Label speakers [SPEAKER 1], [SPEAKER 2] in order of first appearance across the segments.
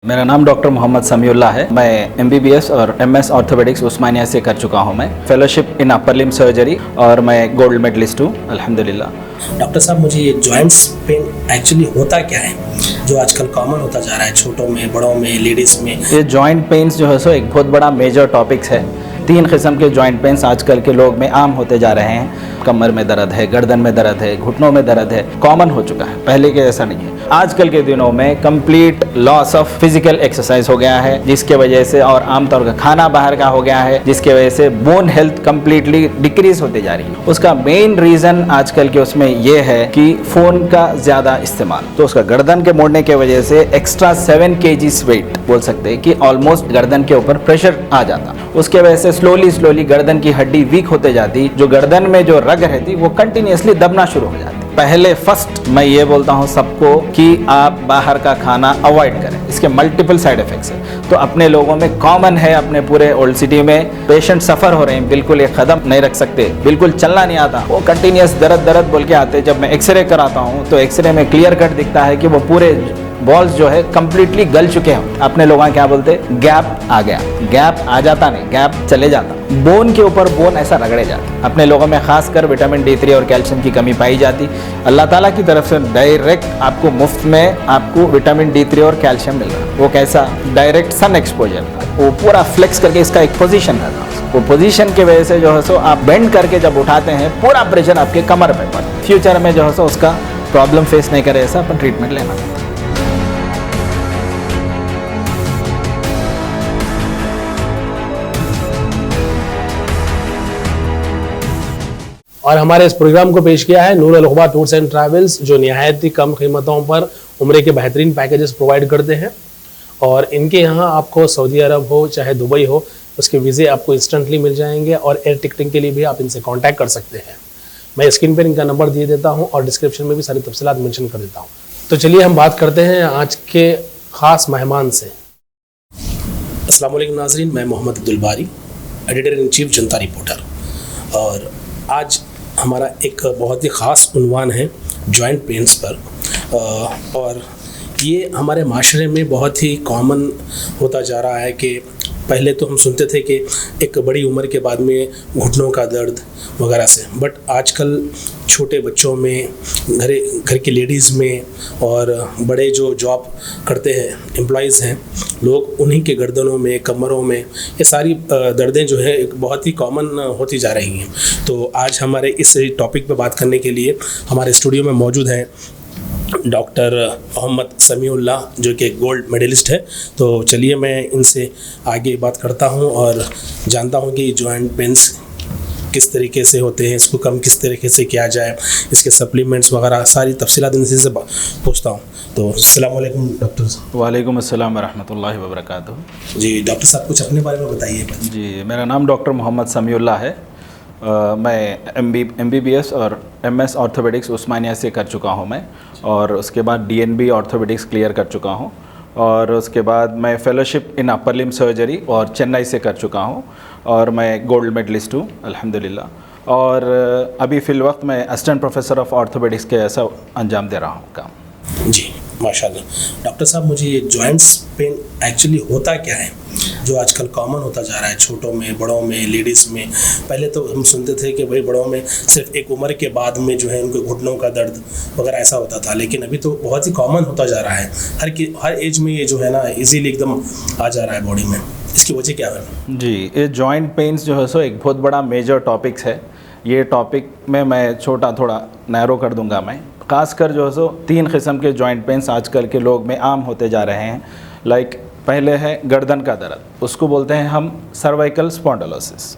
[SPEAKER 1] मेरा नाम डॉक्टर मोहम्मद समीउल्लाह है। मैं MBBS और MS ऑर्थोपेडिक्स उस्मानिया से कर चुका हूँ। मैं fellowship in upper limb surgery और मैं गोल्ड मेडलिस्ट हूँ अल्हम्दुलिल्लाह।
[SPEAKER 2] डॉक्टर साहब, मुझे ये जॉइंट्स पेन एक्चुअली होता क्या है जो आजकल कॉमन होता जा रहा है, छोटों में, बड़ों में, लेडीज़ में?
[SPEAKER 1] ये जॉइंट पेन्स जो है सो एक बहुत बड़ा मेजर टॉपिक्स है। 3 किस्म के जॉइंट पेन्स आजकल के लोग में आम होते जा रहे हैं। कमर में दर्द है, गर्दन में दर्द है, घुटनों में दर्द है, कॉमन हो चुका है, पहले के ऐसा नहीं है। आजकल के दिनों में complete loss of physical exercise हो गया है, जिसके वजह से, और आमतौर का खाना बाहर का हो गया है, जिसके वजह से बोन हेल्थ कंप्लीटली डिक्रीज होती जा रही है। उसका मेन रीजन आजकल के उसमें यह है कि फोन का ज्यादा इस्तेमाल, तो उसका गर्दन के मोड़ने के वजह से एक्स्ट्रा 7 kg वेट बोल सकते हैं कि ऑलमोस्ट गर्दन के ऊपर प्रेशर आ जाता। उसके वजह से स्लोली गर्दन की हड्डी वीक होते जाती, जो गर्दन में जो रग रहती वो कंटिन्यूसली दबना शुरू हो जाती। पहले फर्स्ट मैं ये बोलता हूँ सबको कि आप बाहर का खाना अवॉइड करें, इसके मल्टीपल साइड इफेक्ट्स हैं। तो अपने लोगों में कॉमन है, अपने पूरे ओल्ड सिटी में पेशेंट सफ़र हो रहे हैं, बिल्कुल एक कदम नहीं रख सकते, बिल्कुल चलना नहीं आता, वो कंटिन्यूस दर्द बोल के आते। जब मैं एक्सरे कराता हूँ तो एक्सरे में क्लियर कट दिखता है कि वो पूरे बॉल्स जो है कंप्लीटली गल चुके हैं। अपने लोग क्या बोलते हैं, गैप आ गया। गैप आ जाता नहीं, गैप चले जाता। बोन के ऊपर बोन ऐसा रगड़े जाते। अपने लोगों में खासकर विटामिन D3 और कैल्शियम की कमी पाई जाती। अल्लाह ताला की तरफ से डायरेक्ट आपको मुफ्त में आपको विटामिन D3 और कैल्शियम मिल रहा है। वो कैसा? डायरेक्ट सन एक्सपोजर, वो पूरा फ्लेक्स करके इसका एक पोजीशन रहता है। वो पोजीशन की वजह से जो है सो आप बेंड करके जब उठाते हैं, पूरा प्रेशर आपके कमर पे पड़ता है। फ्यूचर में जो है सो उसका प्रॉब्लम फेस नहीं करे, ऐसा अपन ट्रीटमेंट लेना है।
[SPEAKER 2] और हमारे इस प्रोग्राम को पेश किया है नूर अल हुदा टूर्स एंड ट्रैवल्स, जो निहायत ही कम कीमतों पर उम्रे के बेहतरीन पैकेजेस प्रोवाइड करते हैं। और इनके यहाँ आपको सऊदी अरब हो चाहे दुबई हो, उसके वीज़े आपको इंस्टेंटली मिल जाएंगे। और एयर टिकटिंग के लिए भी आप इनसे कांटेक्ट कर सकते हैं। मैं स्क्रीन पर इनका नंबर दे देता हूँ और डिस्क्रिप्शन में भी सारी तफसीलात मेंशन कर देता हूँ। तो चलिए हम बात करते हैं आज के ख़ास मेहमान से। अस्सलाम वालेकुम नाज़रीन, मैं मोहम्मद अब्दुल बारी, editor in chief Janata reporter. और आज हमारा एक बहुत ही ख़ास उन्वान है जॉइंट पेन्स पर। और ये हमारे माशरे में बहुत ही कॉमन होता जा रहा है कि पहले तो हम सुनते थे कि एक बड़ी उम्र के बाद में घुटनों का दर्द वगैरह से, बट आजकल छोटे बच्चों में, घर की लेडीज़ में, और बड़े जो जॉब करते हैं एम्प्लॉइज़ हैं लोग, उन्हीं के गर्दनों में, कमरों में ये सारी दर्दें जो है एक बहुत ही कॉमन होती जा रही हैं। तो आज हमारे इस टॉपिक पे बात करने के लिए हमारे स्टूडियो में मौजूद हैं डॉक्टर मोहम्मद समीउल्लाह, जो कि गोल्ड मेडलिस्ट है। तो चलिए मैं इनसे आगे बात करता हूं और जानता हूं कि जॉइंट पेन्स किस तरीके से होते हैं, इसको कम किस तरीके से किया जाए, इसके सप्लीमेंट्स वगैरह सारी तफसीलात इनसे से पूछता हूँ। तो अस्सलाम वालेकुम डॉक्टर साहब।
[SPEAKER 1] वालेकुम अस्सलाम वरहमतुल्लाहि वबरकातुहू।
[SPEAKER 2] जी डॉक्टर साहब, कुछ अपने बारे में बताइए।
[SPEAKER 1] जी, मेरा नाम डॉक्टर मोहम्मद समीउल्लाह है। मैं MBBS और MS ऑर्थोपेडिक्स उस्मानिया से कर चुका हूँ मैं, और उसके बाद DNB ऑर्थोपेडिक्स क्लियर कर चुका हूँ, और उसके बाद मैं fellowship in upper limb surgery और चेन्नई से कर चुका हूँ, और मैं गोल्ड मेडलिस्ट हूँ अल्हम्दुलिल्लाह। और अभी फ़िल वक्त मैं असिस्टेंट प्रोफेसर ऑफ ऑर्थोपेडिक्स के ऐसा अंजाम दे रहा हूँ काम।
[SPEAKER 2] जी माशाल्लाह। डॉक्टर साहब, मुझे ये जॉइंट्स पेन एक्चुअली होता क्या है जो आजकल कॉमन होता जा रहा है, छोटों में, बड़ों में, लेडीज़ में? पहले तो हम सुनते थे कि भाई बड़ों में सिर्फ एक उम्र के बाद में जो है उनको घुटनों का दर्द वगैरह ऐसा होता था, लेकिन अभी तो बहुत ही कॉमन होता जा रहा है। हर एज में ये जो है ना इजीली एकदम आ जा रहा है बॉडी में। इसकी वजह क्या है?
[SPEAKER 1] जी, ये जॉइंट पेन्स जो है सो एक बहुत बड़ा मेजर टॉपिक्स है। ये टॉपिक में मैं छोटा थोड़ा नैरो कर दूंगा। मैं खासकर जो है सो 3 किस्म के जॉइंट पेन्स आजकल के लोग में आम होते जा रहे हैं। लाइक पहले है गर्दन का दर्द, उसको बोलते हैं हम सर्वाइकल स्पॉन्डिलोसिस।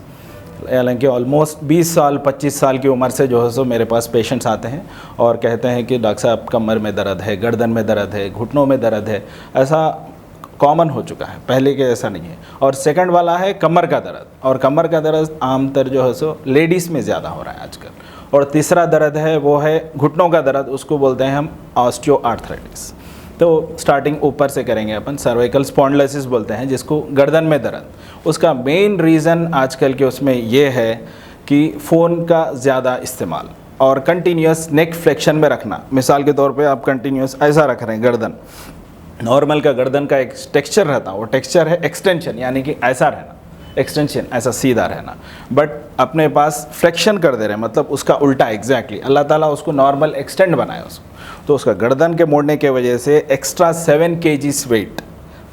[SPEAKER 1] हालांकि ऑलमोस्ट 20 साल 25 साल की उम्र से जो है सो मेरे पास पेशेंट्स आते हैं और कहते हैं कि डॉक्टर साहब कमर में दर्द है, गर्दन में दर्द है, घुटनों में दर्द है। ऐसा कॉमन हो चुका है, पहले के ऐसा नहीं है। और सेकंड वाला है कमर का दर्द, और कमर का दर्द आमतौर जो है सो लेडीज़ में ज़्यादा हो रहा है आजकल। और तीसरा दर्द है वो है घुटनों का दर्द, उसको बोलते हैं हम ऑस्टियोआर्थराइटिस। तो स्टार्टिंग ऊपर से करेंगे अपन, सर्वाइकल स्पॉन्डिलोसिस बोलते हैं जिसको, गर्दन में दर्द। उसका मेन रीज़न आजकल के उसमें ये है कि फ़ोन का ज़्यादा इस्तेमाल और कंटिन्यूस नेक फ्लेक्शन में रखना। मिसाल के तौर पे आप कंटिन्यूस ऐसा रख रहे हैं गर्दन, नॉर्मल का गर्दन का एक टेक्सचर रहता है, वो टेक्सचर है एक्सटेंशन, यानी कि ऐसा रहना, एक्सटेंशन ऐसा सीधा रहना, बट अपने पास फ्लेक्शन कर दे रहे हैं, मतलब उसका उल्टा एग्जैक्टली। अल्लाह ताला उसको नॉर्मल एक्सटेंड बनाया उसको, तो उसका गर्दन के मोड़ने के वजह से एक्स्ट्रा 7 kg वेट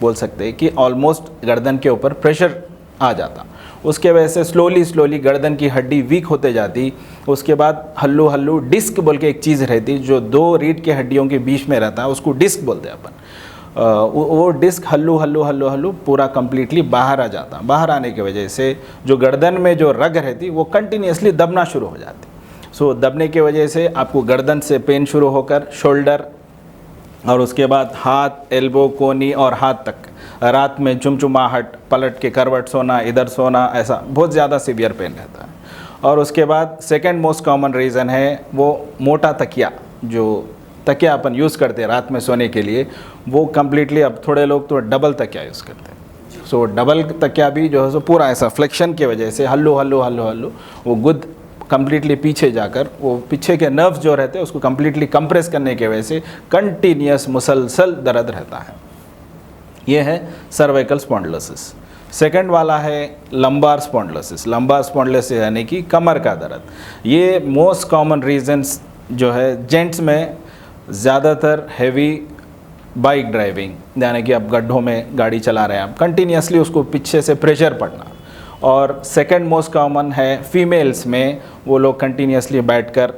[SPEAKER 1] बोल सकते हैं कि ऑलमोस्ट गर्दन के ऊपर प्रेशर आ जाता। उसके वजह से स्लोली गर्दन की हड्डी वीक होते जाती। उसके बाद हल्लू डिस्क बोल के एक चीज़ रहती जो 2 रीढ़ के हड्डियों के बीच में रहता है, उसको डिस्क बोलते हैं अपन। वो डिस्क हल्लू पूरा कंप्लीटली बाहर आ जाता। बाहर आने की वजह से जो गर्दन में जो रग रहती वो कंटिन्यूसली दबना शुरू हो जाती। सो दबने की वजह से आपको गर्दन से पेन शुरू होकर शोल्डर और उसके बाद हाथ, एल्बो, कोनी और हाथ तक, रात में चुमचुमाहट, पलट के करवट सोना, इधर सोना, ऐसा बहुत ज़्यादा सीवियर पेन रहता है। और उसके बाद सेकंड मोस्ट कॉमन रीज़न है वो मोटा तकिया, जो तकिया अपन यूज़ करते हैं रात में सोने के लिए, वो कम्प्लीटली अब थोड़े लोग तो डबल तकिया यूज़ करते हैं। सो डबल तकिया भी जो है सो पूरा ऐसा फ्लेक्शन की वजह से हल्लू वो गुद कम्प्लीटली पीछे जाकर वो पीछे के नर्व्स जो रहते हैं उसको कम्प्लीटली कंप्रेस करने की वजह से कंटिन्यूस मुसलसल दर्द रहता है। ये है सर्वाइकल स्पॉन्डिलोसिस। सेकंड वाला है लंबार स्पॉन्डिलोसिस। लंबार स्पॉन्डिलोसिस यानी कि कमर का दर्द। ये मोस्ट कॉमन रीजंस जो है जेंट्स में ज़्यादातर हैवी बाइक ड्राइविंग, यानी कि आप गड्ढों में गाड़ी चला रहे हैं, आप कंटिन्यूसली उसको पीछे से प्रेशर पड़ना। और सेकंड मोस्ट कॉमन है फीमेल्स में, वो लोग कंटिन्यूसली बैठकर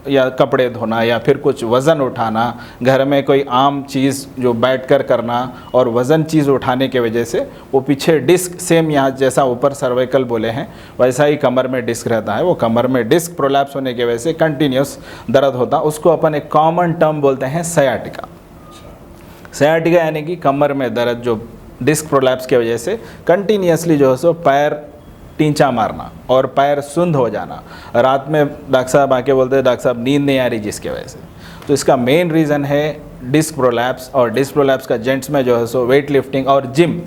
[SPEAKER 1] या कपड़े धोना या फिर कुछ वज़न उठाना, घर में कोई आम चीज़ जो बैठकर करना और वज़न चीज़ उठाने के वजह से वो पीछे डिस्क, सेम यहाँ जैसा ऊपर सर्वाइकल बोले हैं वैसा ही कमर में डिस्क रहता है। वो कमर में डिस्क प्रोलैप्स होने की वजह से कंटिन्यूस दर्द होता। उसको अपन एक कॉमन टर्म बोलते हैं सयाटिका। सयाटिका यानी कि कमर में दर्द जो डिस्क प्रोलैप्स की वजह से कंटिन्यूसली जो है सो पैर टींचा मारना और पैर सुंद हो जाना। रात में डॉक्टर साहब आके बोलते हैं डॉक्टर साहब नींद नहीं आ रही जिसकी वजह से। तो इसका मेन रीज़न है डिस्क प्रोलैप्स। और डिस्क प्रोलैप्स का जेंट्स में जो है सो वेट लिफ्टिंग और जिम,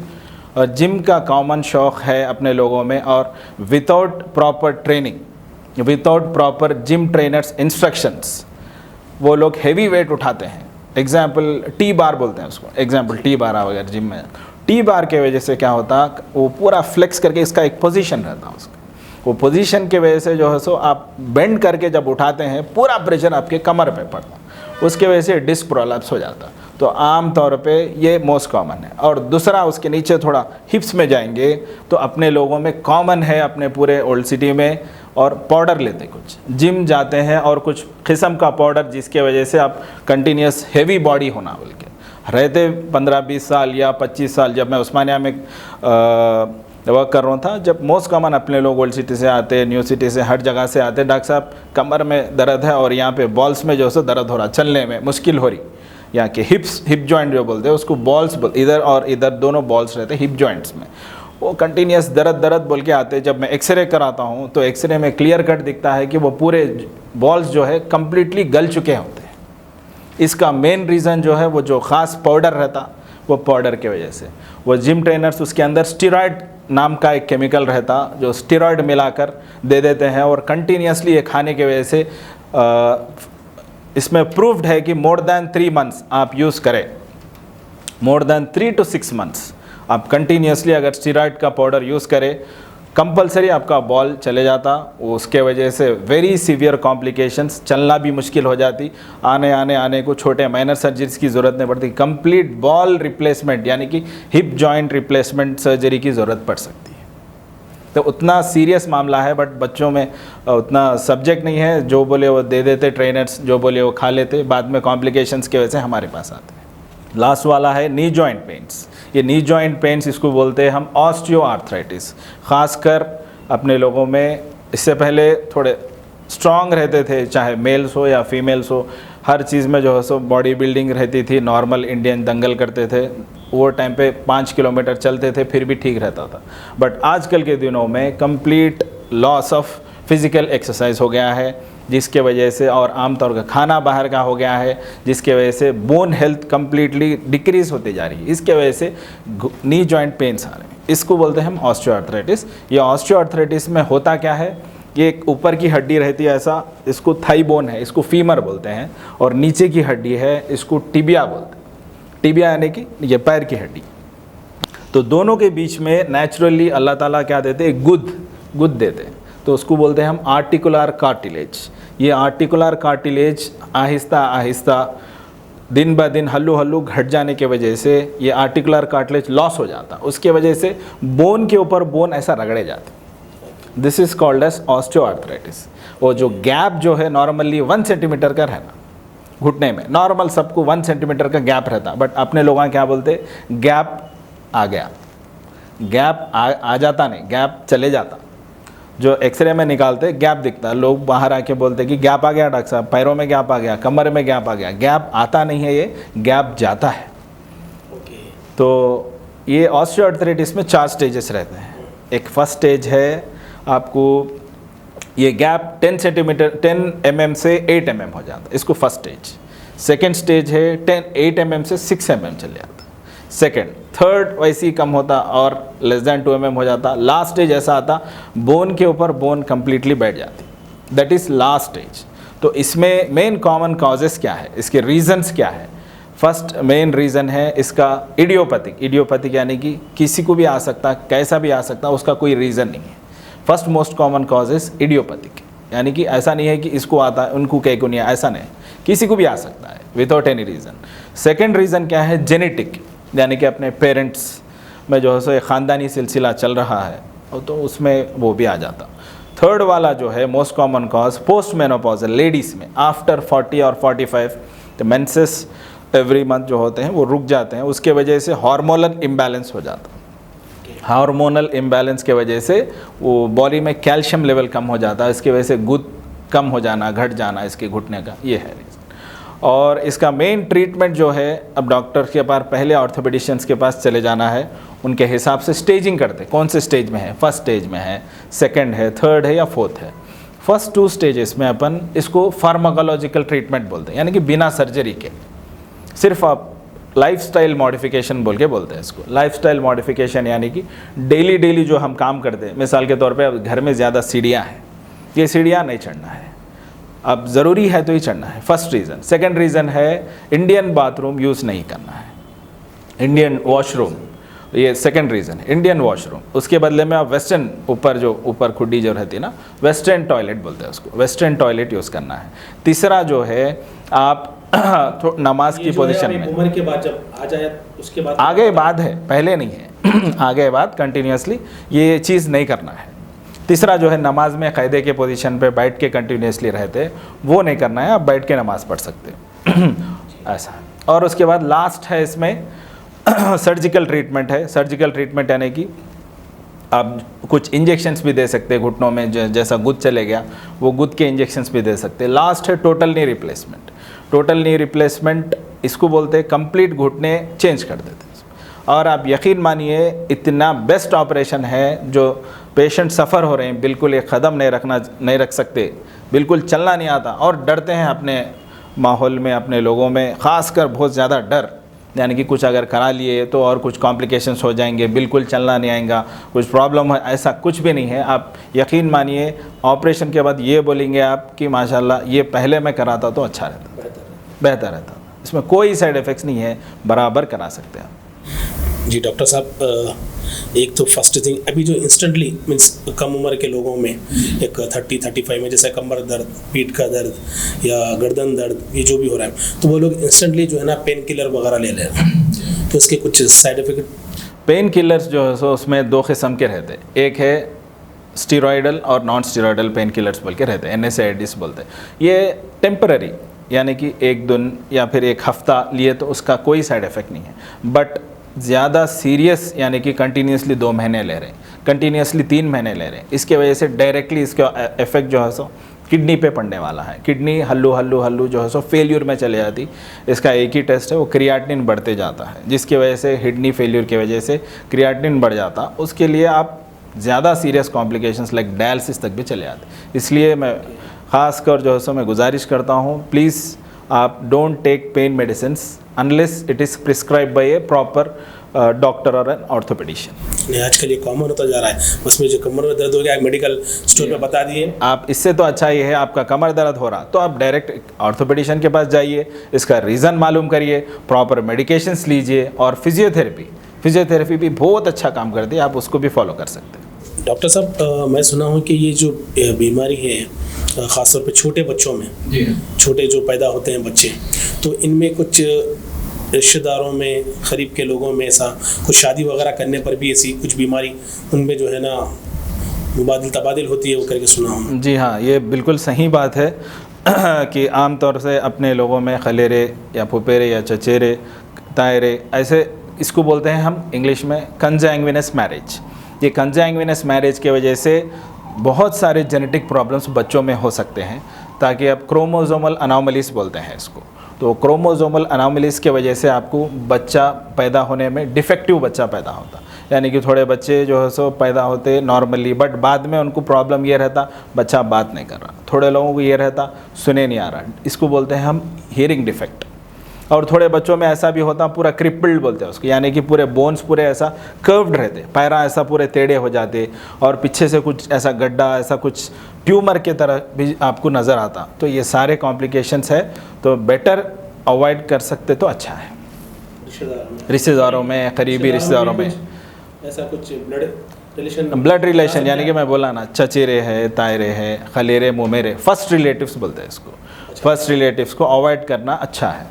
[SPEAKER 1] और जिम का कॉमन शौक़ है अपने लोगों में। और without proper training, without proper gym trainers instructions वो लोग हैवी वेट उठाते हैं। एग्जाम्पल टी बार बोलते हैं उसको, एग्जाम्पल टी बार वगैरह जिम में। टी बार के वजह से क्या होता, वो पूरा फ्लेक्स करके इसका एक पोजीशन रहता है उसका, वो पोजीशन के वजह से जो है सो आप बेंड करके जब उठाते हैं पूरा प्रेशर आपके कमर पे पड़ता, उसके वजह से डिस्क प्रोलैप्स हो जाता। तो आम तौर पे ये मोस्ट कॉमन है। और दूसरा उसके नीचे थोड़ा हिप्स में जाएंगे तो अपने लोगों में कॉमन है अपने पूरे ओल्ड सिटी में, और पाउडर लेते कुछ, जिम जाते हैं और कुछ किस्म का पाउडर जिसके वजह से आप कंटिन्यूस हैवी बॉडी होना बोल के रहते 15-20 साल या 25 साल। जब मैं उस्मानिया में वर्क कर रहा था, जब मोस्ट कॉमन अपने लोग ओल्ड सिटी से आते, न्यू सिटी से, हर जगह से आते, डॉक्टर साहब कमर में दर्द है और यहाँ पे बॉल्स में जो है दर्द हो रहा, चलने में मुश्किल हो रही, यहाँ के हिप जॉइंट जो बोलते हैं उसको बॉल्स, इधर और इधर दोनों बॉल्स रहते हिप जॉइंट्स में, वो कंटिन्यूस दर्द बोल के आते। जब मैं एक्सरे कराता हूँ तो एक्सरे में क्लियर कट दिखता है कि वो पूरे बॉल्स जो है कम्प्लीटली गल चुके होते हैं। इसका मेन रीज़न जो है वो जो ख़ास पाउडर रहता, वो पाउडर के वजह से। वो जिम ट्रेनर्स उसके अंदर स्टेरॉयड नाम का एक केमिकल रहता जो स्टेरॉयड मिलाकर दे देते हैं, और कंटिन्यूसली ये खाने की वजह से इसमें प्रूव्ड है कि मोर देन 3 मंथ्स आप यूज़ करें, मोर देन 3 to 6 मंथ्स आप कंटिन्यूसली अगर स्टेरॉयड का पाउडर यूज़ करें, कंपलसरी आपका बॉल चले जाता। उसके वजह से वेरी सीवियर कॉम्प्लिकेशंस, चलना भी मुश्किल हो जाती, आने को छोटे माइनर सर्जरीज की ज़रूरत नहीं पड़ती, कंप्लीट बॉल रिप्लेसमेंट यानी कि हिप जॉइंट रिप्लेसमेंट सर्जरी की ज़रूरत पड़ सकती है। तो उतना सीरियस मामला है, बट बच्चों में उतना सब्जेक्ट नहीं है, जो बोले वो दे देते ट्रेनर्स, जो बोले वो खा लेते, बाद में कॉम्प्लिकेशंस की वजह से हमारे पास आते हैं। लास्ट वाला है नी जॉइंट पेन्स। ये नी जॉइंट पेन्स इसको बोलते हैं हम ऑस्टियो आर्थराइटिस। ख़ासकर अपने लोगों में इससे पहले थोड़े स्ट्रॉन्ग रहते थे, चाहे मेल्स हो या फीमेल्स हो, हर चीज़ में जो है सो बॉडी बिल्डिंग रहती थी, नॉर्मल इंडियन दंगल करते थे, वो टाइम पे 5 किलोमीटर चलते थे फिर भी ठीक रहता था। बट आजकल के दिनों में complete loss of physical exercise हो गया है, जिसके वजह से, और आमतौर का खाना बाहर का हो गया है, जिसके वजह से बोन हेल्थ कंप्लीटली डिक्रीज़ होती जा रही है। इसके वजह से नी जॉइंट पेन्स आ रहे हैं, इसको बोलते हैं हम ऑस्टियोआर्थराइटिस। ये ऑस्टियोआर्थराइटिस में होता क्या है, ये एक ऊपर की हड्डी रहती है ऐसा, इसको थाई बोन है, इसको फीमर बोलते हैं, और नीचे की हड्डी है इसको टिबिया बोलते हैं। टिबिया यानी कि ये पैर की हड्डी। तो दोनों के बीच में नेचुरली अल्लाह ताला क्या देते हैं, गुद देते हैं, तो उसको बोलते हैं हम आर्टिकुलर कार्टिलेज। ये आर्टिकुलर कार्टिलेज आहिस्ता आहिस्ता दिन ब दिन हल्लू घट जाने की वजह से ये आर्टिकुलर कार्टिलेज लॉस हो जाता, उसके वजह से बोन के ऊपर बोन ऐसा रगड़े जाते। This is called as osteoarthritis. वो जो गैप जो है नॉर्मली 1 सेंटीमीटर का रहना घुटने में, नॉर्मल सबको 1 सेंटीमीटर का गैप रहता, बट अपने लोग क्या बोलते, गैप आ गया, गैप आ जाता नहीं, गैप चले जाता। जो एक्सरे में निकालते गैप दिखता, लोग बाहर आके बोलते कि गैप आ गया डॉक्टर साहब, पैरों में गैप आ गया, कमर में गैप आ गया। गैप आता नहीं है, ये गैप जाता है। तो ये ऑस्टियोआर्थराइटिस में 4 स्टेजेस रहते हैं। एक फर्स्ट स्टेज है आपको ये गैप 10 mm से 8 mm हो जाता है, इसको फर्स्ट स्टेज। सेकेंड स्टेज है 8 mm से 6 mm चले जाता है सेकेंड। थर्ड वैसे ही कम होता और लेस दैन 2 mm हो जाता। लास्ट स्टेज ऐसा आता बोन के ऊपर बोन कंप्लीटली बैठ जाती, दैट इज़ लास्ट स्टेज। तो इसमें मेन कॉमन कॉजेस क्या है, इसके रीजंस क्या है। फर्स्ट मेन रीज़न है इसका इडियोपैथिक यानी कि किसी को भी आ सकता, कैसा भी आ सकता, उसका कोई रीज़न नहीं है। First most common cause is idiopathic, यानी कि ऐसा नहीं है कि इसको आता है उनको कहीं को नहीं है, ऐसा नहीं, किसी को भी आ सकता है without any reason. Second reason क्या है, जेनेटिक, यानी कि अपने पेरेंट्स में जो है सो एक ख़ानदानी सिलसिला चल रहा है तो उसमें वो भी आ जाता। थर्ड वाला जो है most common cause post menopausal ladies में आफ्टर 40 और 45 तो मेंसेस एवरी मंथ जो होते हैं वो रुक जाते हैं, उसके वजह से हार्मोनल इम्बैलेंस हो जाता। हार्मोनल इम्बैलेंस के वजह से वो बॉडी में कैल्शियम लेवल कम हो जाता है, इसकी वजह से गुद कम हो जाना, घट जाना इसके घुटने का, ये है रीज़न। और इसका मेन ट्रीटमेंट जो है, अब डॉक्टर के पास पहले ऑर्थोपेडिशियंस के पास चले जाना है, उनके हिसाब से स्टेजिंग करते कौन से स्टेज में है, फर्स्ट स्टेज में है, सेकंड है, थर्ड है या फोर्थ है। फर्स्ट 2 स्टेजेस में अपन इसको फार्माकोलॉजिकल ट्रीटमेंट बोलते हैं, यानी कि बिना सर्जरी के सिर्फ आप लाइफस्टाइल मॉडिफिकेशन बोल के बोलते हैं इसको। लाइफस्टाइल मॉडिफिकेशन यानी कि डेली जो हम काम करते हैं, मिसाल के तौर पे अब घर में ज़्यादा सीढ़ियाँ हैं, ये सीढ़ियाँ नहीं चढ़ना है, अब ज़रूरी है तो ही चढ़ना है, फर्स्ट रीज़न। सेकंड रीज़न है इंडियन बाथरूम यूज़ नहीं करना है, इंडियन वॉशरूम, ये सेकंड रीज़न है, इंडियन वॉशरूम। उसके बदले में आप वेस्टर्न ऊपर खुड्डी जो रहती है ना, वेस्टर्न टॉयलेट बोलते हैं उसको, वेस्टर्न टॉयलेट यूज़ करना है। तीसरा जो है आप नमाज की पोजीशन में,
[SPEAKER 2] उम्र के बाद जब आ जाए उसके बाद
[SPEAKER 1] आगे बाद है, पहले नहीं है आगे बाद कंटिन्यूसली ये चीज़ नहीं करना है। तीसरा जो है नमाज में कायदे के पोजीशन पे बैठ के कंटिन्यूसली रहते, वो नहीं करना है, आप बैठ के नमाज पढ़ सकते ऐसा। और उसके बाद लास्ट है इसमें सर्जिकल ट्रीटमेंट है। सर्जिकल ट्रीटमेंट यानी कि आप कुछ इंजेक्शंस भी दे सकते हैं घुटनों में, जैसा गुद चले गया वो गुद के इंजेक्शंस भी दे सकते हैं। लास्ट है total knee replacement. Total knee replacement इसको बोलते हैं, कंप्लीट घुटने चेंज कर देते हैं। और आप यकीन मानिए इतना बेस्ट ऑपरेशन है, जो पेशेंट सफ़र हो रहे हैं, बिल्कुल एक कदम नहीं रख सकते, बिल्कुल चलना नहीं आता और डरते हैं अपने माहौल में, अपने लोगों में, ख़ासकर बहुत ज़्यादा डर, यानी कि कुछ अगर करा लिए तो और कुछ कॉम्प्लिकेशंस हो जाएंगे, बिल्कुल चलना नहीं आएगा, कुछ प्रॉब्लम है, ऐसा कुछ भी नहीं है। आप यकीन मानिए ऑपरेशन के बाद ये बोलेंगे आप कि माशाल्लाह ये पहले मैं कराता तो अच्छा रहता, बेहतर रहता। इसमें कोई साइड इफ़ेक्ट्स नहीं है, बराबर करा सकते हैं आप।
[SPEAKER 2] जी डॉक्टर साहब, एक तो फर्स्ट थिंग अभी जो इंस्टेंटली मीन्स कम उम्र के लोगों में एक 30-35 में जैसे कमर दर्द, पीठ का दर्द या गर्दन दर्द, ये जो भी हो रहा है, तो वो लोग इंस्टेंटली जो है ना पेन किलर वगैरह ले रहे हैं, तो उसके कुछ साइड इफेक्ट।
[SPEAKER 1] पेन किलर्स जो है सो उसमें 2 किस्म के रहते हैं, एक है स्टीरॉयडल और नॉन स्टीरॉयडल पेन किलर्स बोल के रहते हैं, NSAIDs बोलते हैं। ये टेम्पररी यानी कि 1 दिन या फिर 1 हफ्ता लिए तो उसका कोई साइड इफ़ेक्ट नहीं है, बट ज़्यादा सीरियस यानी कि कंटिन्यूसली 2 महीने ले रहे हैं, कंटिन्यूसली 3 महीने ले रहे हैं, इसके वजह से डायरेक्टली इसका इफेक्ट जो है सो किडनी पे पड़ने वाला है। किडनी हल्लू जो है सो फेल्यूर में चले जाती। इसका एक ही टेस्ट है, वो क्रियाटिनिन बढ़ते जाता है, जिसकी वजह से किडनी फेल्यूर की वजह से क्रियाटिनिन बढ़ जाता, उसके लिए आप ज़्यादा सीरियस कॉम्प्लिकेशंस लाइक डायलिसिस तक भी चले जाते। इसलिए मैं ख़ासकर जो है सो मैं गुजारिश करता हूँ, प्लीज़ आप don't take pain medicine unless it is prescribe by a proper doctor और एन ऑर्थोपेडिशियन।
[SPEAKER 2] नहीं, आजकल ये कॉमन होता जा रहा है, उसमें जो कमर में दर्द हो गया मेडिकल स्टोर पे बता दिए।
[SPEAKER 1] आप इससे तो अच्छा ये है, आपका कमर दर्द हो रहा तो आप डायरेक्ट ऑर्थोपेडिशियन के पास जाइए, इसका रीज़न मालूम करिए, प्रॉपर मेडिकेशंस लीजिए, और फिजियोथेरेपी भी बहुत अच्छा काम करती है, आप उसको भी फॉलो कर सकते हैं।
[SPEAKER 2] डॉक्टर साहब, मैं सुना हूँ कि ये जो बीमारी है ख़ासतौर पे छोटे बच्चों में, छोटे जो पैदा होते हैं बच्चे, तो इनमें कुछ रिश्तेदारों में, करीब के लोगों में ऐसा कुछ शादी वगैरह करने पर भी ऐसी कुछ बीमारी उनमें जो है ना मुबादिल तबादिल होती है, वो करके सुना हूँ।
[SPEAKER 1] जी हाँ, ये बिल्कुल सही बात है कि आम तौर से अपने लोगों में खलेरे या फुपेरे या चचेरे, तायरे, ऐसे इसको बोलते हैं हम इंग्लिश में कंजैंग्विनस मैरिज। ये कंजैंग्विनस मैरिज के वजह से बहुत सारे जेनेटिक प्रॉब्लम्स बच्चों में हो सकते हैं, ताकि अब क्रोमोसोमल अनोमलीज बोलते हैं इसको। तो क्रोमोसोमल अनोमलीज के वजह से आपको बच्चा पैदा होने में डिफेक्टिव बच्चा पैदा होता, यानी कि थोड़े बच्चे जो है सो पैदा होते नॉर्मली, बट बाद में उनको प्रॉब्लम ये रहता बच्चा बात नहीं कर रहा, थोड़े लोगों को ये रहता सुने नहीं आ रहा, इसको बोलते हैं हम हियरिंग डिफेक्ट। और थोड़े बच्चों में ऐसा भी होता पूरा क्रिपल्ड बोलते हैं उसको, यानी कि पूरे बोन्स पूरे ऐसा कर्व्ड रहते, पैरा ऐसा पूरे टेढ़े हो जाते, और पीछे से कुछ ऐसा गड्ढा, ऐसा कुछ ट्यूमर के तरह भी आपको नज़र आता। तो ये सारे कॉम्प्लिकेशंस है, तो बेटर अवॉइड कर सकते तो अच्छा है। रिश्तेदारों में, करीबी रिश्तेदारों में
[SPEAKER 2] ऐसा कुछ
[SPEAKER 1] ब्लड रिलेशन, यानी कि मैं बोला ना, चचेरे है, तायरे है, खलेरे, मुमेरे, फर्स्ट रिलेटिव्स बोलते हैं इसको। फर्स्ट रिलेटिव्स को अवॉइड करना अच्छा है,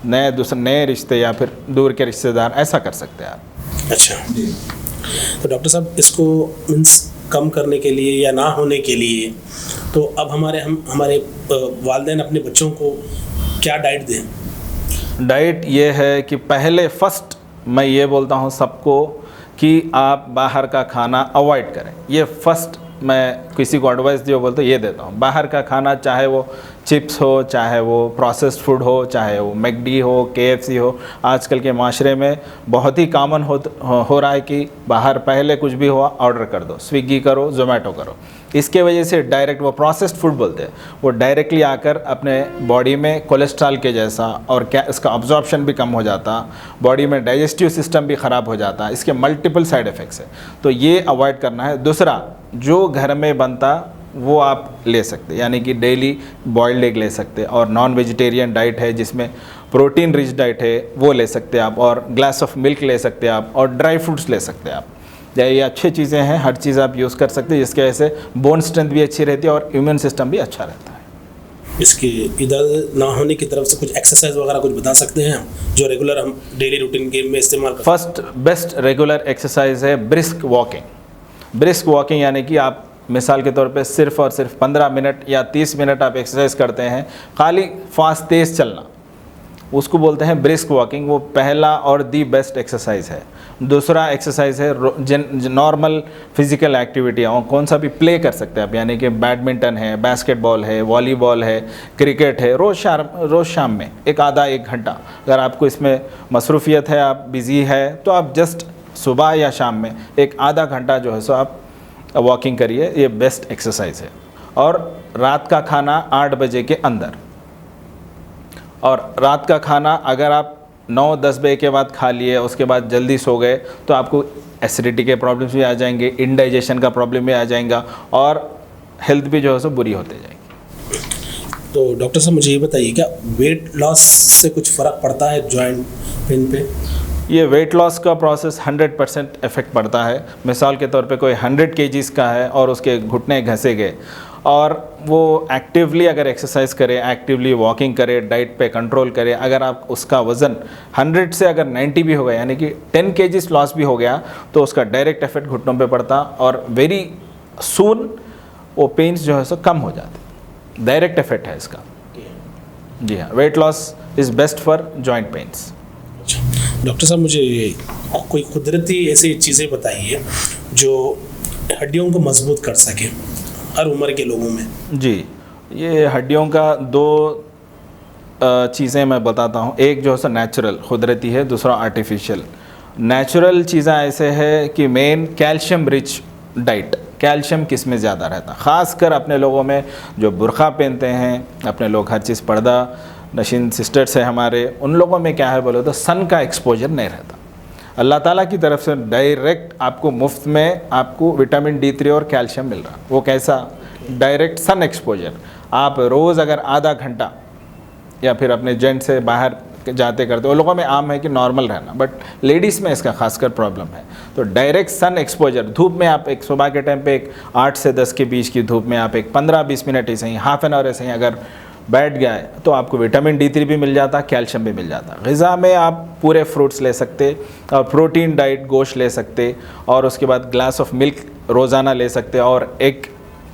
[SPEAKER 1] नए रिश्ते या फिर दूर के रिश्तेदार ऐसा कर सकते हैं आप।
[SPEAKER 2] अच्छा जी। तो डॉक्टर साहब, इसको मीन्स कम करने के लिए या ना होने के लिए, तो अब हमारे वालिदैन अपने बच्चों को क्या डाइट दें?
[SPEAKER 1] डाइट ये है कि पहले फर्स्ट मैं ये बोलता हूँ सबको कि आप बाहर का खाना अवॉइड करें। ये फर्स्ट मैं किसी को एडवाइस जो बोलते ये देता हूँ। बाहर का खाना, चाहे वो चिप्स हो, चाहे वो प्रोसेस्ड फूड हो, चाहे वो मैकडी हो, KFC हो, आजकल के माशरे में बहुत ही कॉमन हो रहा है कि बाहर पहले कुछ भी हुआ ऑर्डर कर दो, स्विगी करो, जोमेटो करो। इसके वजह से डायरेक्ट वो प्रोसेस्ड फूड बोलते हैं, वो डायरेक्टली आकर अपने बॉडी में कोलेस्ट्रॉल के जैसा, और क्या इसका अब्जॉर्प्शन भी कम हो जाता, बॉडी में डाइजेस्टिव सिस्टम भी ख़राब हो जाता, इसके मल्टीपल साइड इफ़ेक्ट्स है। तो ये अवॉइड करना है। दूसरा, जो घर में बनता वो आप ले सकते, यानी कि डेली बॉइल्ड एग ले सकते, और नॉन वेजिटेरियन डाइट है जिसमें प्रोटीन रिच डाइट है वो ले सकते आप, और ग्लास ऑफ मिल्क ले सकते आप, और ड्राई फ्रूट्स ले सकते आप। ये अच्छी चीज़ें हैं, हर चीज़ आप यूज़ कर सकते हैं, जिसकी वजह से बोन स्ट्रेंथ भी अच्छी रहती है और इम्यून सिस्टम भी अच्छा रहता है।
[SPEAKER 2] इसके इधर ना होने की तरफ से कुछ एक्सरसाइज वगैरह कुछ बता सकते हैं जो रेगुलर हम डेली रूटीन के में इस्तेमाल करते हैं?
[SPEAKER 1] फर्स्ट बेस्ट रेगुलर एक्सरसाइज है ब्रिस्क वॉकिंग। ब्रिस्क वॉकिंग यानी कि आप मिसाल के तौर पे सिर्फ और सिर्फ 15 मिनट या 30 मिनट आप एक्सरसाइज करते हैं, खाली फास्ट तेज़ चलना, उसको बोलते हैं ब्रिस्क वॉकिंग। वो पहला और दी बेस्ट एक्सरसाइज है। दूसरा एक्सरसाइज है नॉर्मल फिजिकल एक्टिविटी, और कौन सा भी प्ले कर सकते हैं आप, यानी कि बैडमिंटन है, बास्केटबॉल है, वॉलीबॉल है, क्रिकेट है। रोज़ शाम में एक घंटा अगर आपको इसमें मसरूफियत है, आप बिज़ी है, तो आप जस्ट सुबह या शाम में एक आधा घंटा जो है सो आप वॉकिंग करिए, ये बेस्ट एक्सरसाइज है। और रात का खाना 8 बजे के अंदर, और रात का खाना अगर आप 9-10 बजे के बाद खा लिए, उसके बाद जल्दी सो गए, तो आपको एसिडिटी के प्रॉब्लम्स भी आ जाएंगे, इंडाइजेशन का प्रॉब्लम भी आ जाएगा, और हेल्थ भी जो है सो बुरी होते जाएगी।
[SPEAKER 2] तो डॉक्टर साहब, मुझे ये बताइए, क्या वेट लॉस से कुछ फ़र्क पड़ता है जॉइंट पेन पे?
[SPEAKER 1] ये वेट लॉस का प्रोसेस 100% इफेक्ट पड़ता है। मिसाल के तौर पे कोई 100 kgs का है और उसके घुटने घसे गए, और वो एक्टिवली अगर एक्सरसाइज करे, एक्टिवली वॉकिंग करे, डाइट पे कंट्रोल करे, अगर आप उसका वज़न 100 से अगर 90 भी हो गया, यानी कि 10 kgs लॉस भी हो गया, तो उसका डायरेक्ट इफेक्ट घुटनों पे पड़ता, और वेरी सून वो पेन्स जो है सो कम हो जाते। डायरेक्ट इफेक्ट है इसका। जी हाँ, weight loss is best for joint pains.
[SPEAKER 2] Doctor साहब, मुझे कोई कुदरती ऐसी चीज़ें बताइए जो हड्डियों को मजबूत कर सके हर उम्र के लोगों में।
[SPEAKER 1] जी, ये हड्डियों का 2 चीज़ें मैं बताता हूँ। एक जो है सो नेचुरल कुदरती है, दूसरा आर्टिफिशियल। नेचुरल चीज़ें ऐसे है कि main calcium rich diet, calcium किस में ज़्यादा रहता, ख़ासकर अपने लोगों में जो बुर्का पहनते हैं, अपने लोग हर चीज़ पर्दा नशीन सिस्टर्स है हमारे, उन लोगों में क्या है बोलो तो सन का एक्सपोजर नहीं रहता। अल्लाह ताला की तरफ से डायरेक्ट आपको मुफ्त में आपको विटामिन D3 और कैल्शियम मिल रहा। वो कैसा? Direct sun exposure. आप रोज़ अगर आधा घंटा या फिर अपने जेंट से बाहर जाते करते, वो लोगों में आम है कि नॉर्मल रहना, बट लेडीज़ में इसका खासकर प्रॉब्लम है। तो डायरेक्ट सन एक्सपोजर, धूप में आप एक सुबह के टाइम पे एक 8 से 10 के बीच की धूप में आप एक 15-20 मिनट ही सही, हाफ एन आवर ऐसे ही अगर बैठ गया है तो आपको विटामिन D3 भी मिल जाता, कैल्शियम भी मिल जाता। ग़िज़ा में आप पूरे फ्रूट्स ले सकते और प्रोटीन डाइट गोश्त ले सकते, और उसके बाद ग्लास ऑफ मिल्क रोज़ाना ले सकते, और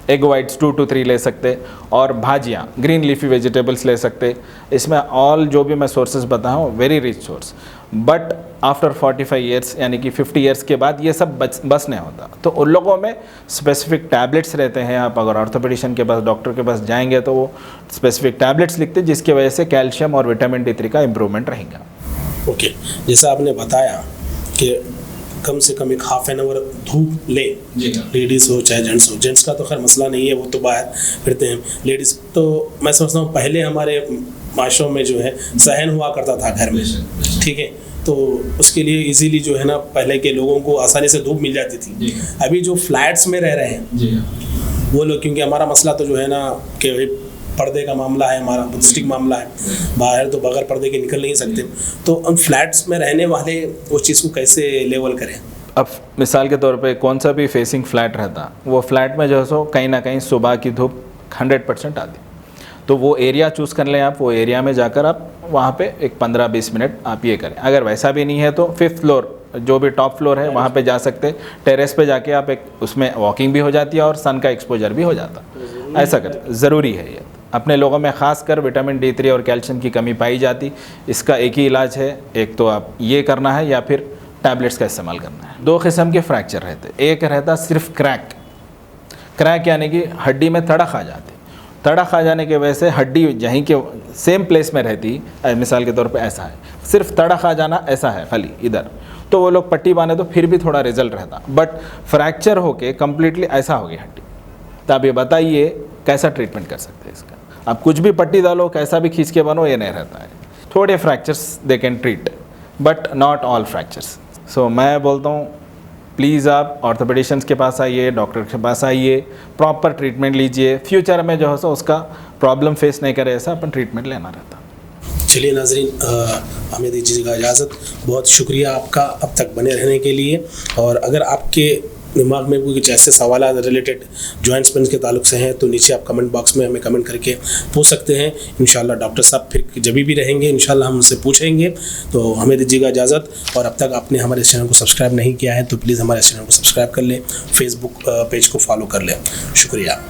[SPEAKER 1] एग वाइट्स 2 to 3 ले सकते, और भाजियाँ ग्रीन लीफी वेजिटेबल्स ले सकते। इसमें ऑल जो भी मैं सोर्सेज बताया हूँ very rich source, but after 45 years यानी कि 50 ईयर्स के बाद ये सब बस नहीं होता। तो उन लोगों में स्पेसिफिक टैबलेट्स रहते हैं। आप अगर ऑर्थोपेडिशियन के पास, डॉक्टर के पास जाएंगे तो वो स्पेसिफिक टैबलेट्स लिखते हैं जिसकी वजह से कैल्शियम और विटामिन D3 का इम्प्रूवमेंट रहेगा।
[SPEAKER 2] ओके, जैसा आपने बताया कि कम से कम एक हाफ एन आवर धूप ले, लेडीज़ हो चाहे जेंट्स हो। जेंट्स का तो खैर मसला नहीं है, वो तो बाहर फिरते हैं। लेडीज़ तो मैं समझता हूँ पहले हमारे माशरों में जो है सहन हुआ करता था घर में, ठीक है, तो उसके लिए इजीली जो है ना पहले के लोगों को आसानी से धूप मिल जाती थी। अभी जो फ्लैट्स में रह रहे हैं वो लोग, क्योंकि हमारा मसला तो जो है ना कि पर्दे का मामला है, हमारा बुद्धिस्टिक मामला है, बाहर तो बगैर पर्दे के निकल नहीं सकते, तो उन फ्लैट्स में रहने वाले उस चीज़ को कैसे लेवल करें?
[SPEAKER 1] अब मिसाल के तौर पे कौन सा भी फेसिंग फ्लैट रहता, वो फ्लैट में जो है सो कहीं ना कहीं सुबह की धूप 100% आती, तो वो एरिया चूज़ कर लें आप। वो एरिया में जाकर आप वहाँ पे एक 15-20 मिनट आप ये करें। अगर वैसा भी नहीं है तो 5th फ्लोर, जो भी टॉप फ्लोर है वहाँ पे जा सकते। टेरेस पे जाके आप एक उसमें वॉकिंग भी हो जाती है और सन का एक्सपोजर भी हो जाता। ऐसा करें, ज़रूरी है ये। अपने लोगों में ख़ासकर विटामिन D3 और कैल्शियम की कमी पाई जाती। इसका एक ही इलाज है, एक तो आप ये करना है या फिर टैबलेट्स का इस्तेमाल करना है। 2 किस्म के फ्रैक्चर रहते, एक रहता सिर्फ क्रैक यानी कि हड्डी में तड़क आ जाती। तड़क आ जाने की वजह से हड्डी यहीं के सेम प्लेस में रहती। मिसाल के तौर पे ऐसा है, सिर्फ तड़क आ जाना ऐसा है खाली इधर, तो वो लोग पट्टी बांधे तो फिर भी थोड़ा रिजल्ट रहता। बट फ्रैक्चर होके कम्प्लीटली ऐसा हो गई हड्डी, तो आप ये बताइए कैसा ट्रीटमेंट कर सकते हैं इसका? आप कुछ भी पट्टी डालो, कैसा भी खींच के बनो, ये नहीं रहता है। थोड़े fractures they can treat, but not all fractures. So मैं बोलता हूँ प्लीज़ आप ऑर्थोपेडिशियंस के पास आइए, डॉक्टर के पास आइए, प्रॉपर ट्रीटमेंट लीजिए। फ्यूचर में जो है सो उसका प्रॉब्लम फेस नहीं करे, ऐसा अपन ट्रीटमेंट लेना रहता।
[SPEAKER 2] चलिए नाजरीन, हमें दीजिएगा इजाज़त। बहुत शुक्रिया आपका अब तक बने रहने के लिए। और अगर आपके दिमाग में कोई कुछ ऐसे सवाल रिलेटेड जॉइंट्स पेन के ताल्लुक से हैं तो नीचे आप कमेंट बॉक्स में हमें कमेंट करके पूछ सकते हैं। इंशाल्लाह डॉक्टर साहब फिर जब भी रहेंगे इंशाल्लाह हम उनसे पूछेंगे। तो हमें दीजिएगा इजाज़त। और अब तक आपने हमारे चैनल को सब्सक्राइब नहीं किया है तो प्लीज़ हमारे चैनल को सब्सक्राइब कर लें, फेसबुक पेज को फॉलो कर लें। शुक्रिया।